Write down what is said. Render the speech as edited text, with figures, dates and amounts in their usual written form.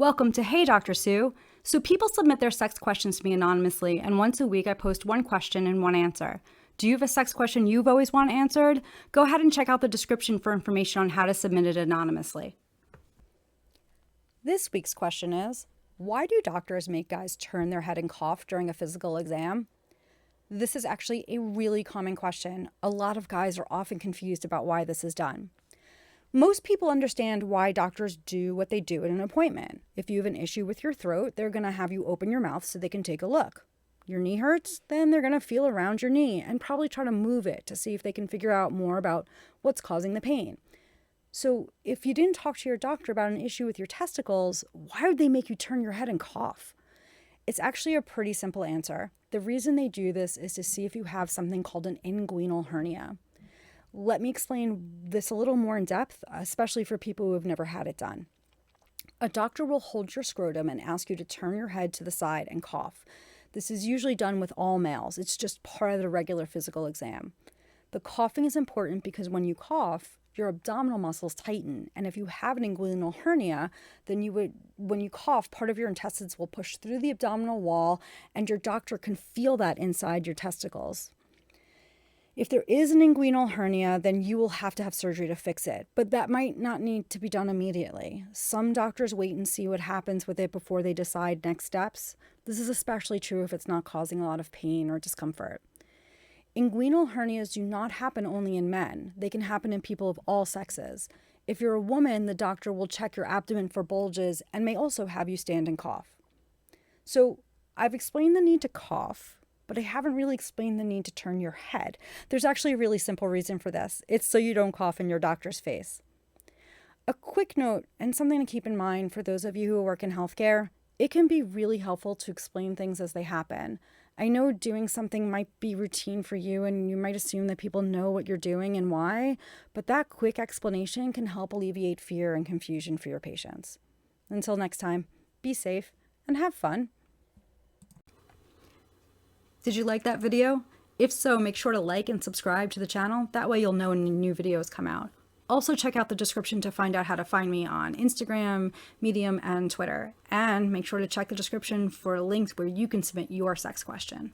Welcome to Hey Dr. Sue. So people submit their sex questions to me anonymously, and once a week I post one question and one answer. Do you have a sex question you've always wanted answered? Go ahead and check out the description for information on how to submit it anonymously. This week's question is, why do doctors make guys turn their head and cough during a physical exam? This is actually a really common question. A lot of guys are often confused about why this is done. Most people understand why doctors do what they do at an appointment. If you have an issue with your throat, they're going to have you open your mouth so they can take a look. Your knee hurts? Then they're going to feel around your knee and probably try to move it to see if they can figure out more about what's causing the pain. So if you didn't talk to your doctor about an issue with your testicles, why would they make you turn your head and cough? It's actually a pretty simple answer. The reason they do this is to see if you have something called an inguinal hernia. Let me explain this a little more in depth, especially for people who have never had it done. A doctor will hold your scrotum and ask you to turn your head to the side and cough. This is usually done with all males. It's just part of the regular physical exam. The coughing is important because when you cough, your abdominal muscles tighten. And if you have an inguinal hernia, then when you cough, part of your intestines will push through the abdominal wall and your doctor can feel that inside your testicles. If there is an inguinal hernia, then you will have to have surgery to fix it, but that might not need to be done immediately. Some doctors wait and see what happens with it before they decide next steps. This is especially true if it's not causing a lot of pain or discomfort. Inguinal hernias do not happen only in men. They can happen in people of all sexes. If you're a woman, the doctor will check your abdomen for bulges and may also have you stand and cough. So I've explained the need to cough, but I haven't really explained the need to turn your head. There's actually a really simple reason for this. It's so you don't cough in your doctor's face. A quick note, and something to keep in mind for those of you who work in healthcare, it can be really helpful to explain things as they happen. I know doing something might be routine for you and you might assume that people know what you're doing and why, but that quick explanation can help alleviate fear and confusion for your patients. Until next time, be safe and have fun. Did you like that video? If so, make sure to like and subscribe to the channel. That way you'll know when new videos come out. Also check out the description to find out how to find me on Instagram, Medium, and Twitter. And make sure to check the description for links where you can submit your sex question.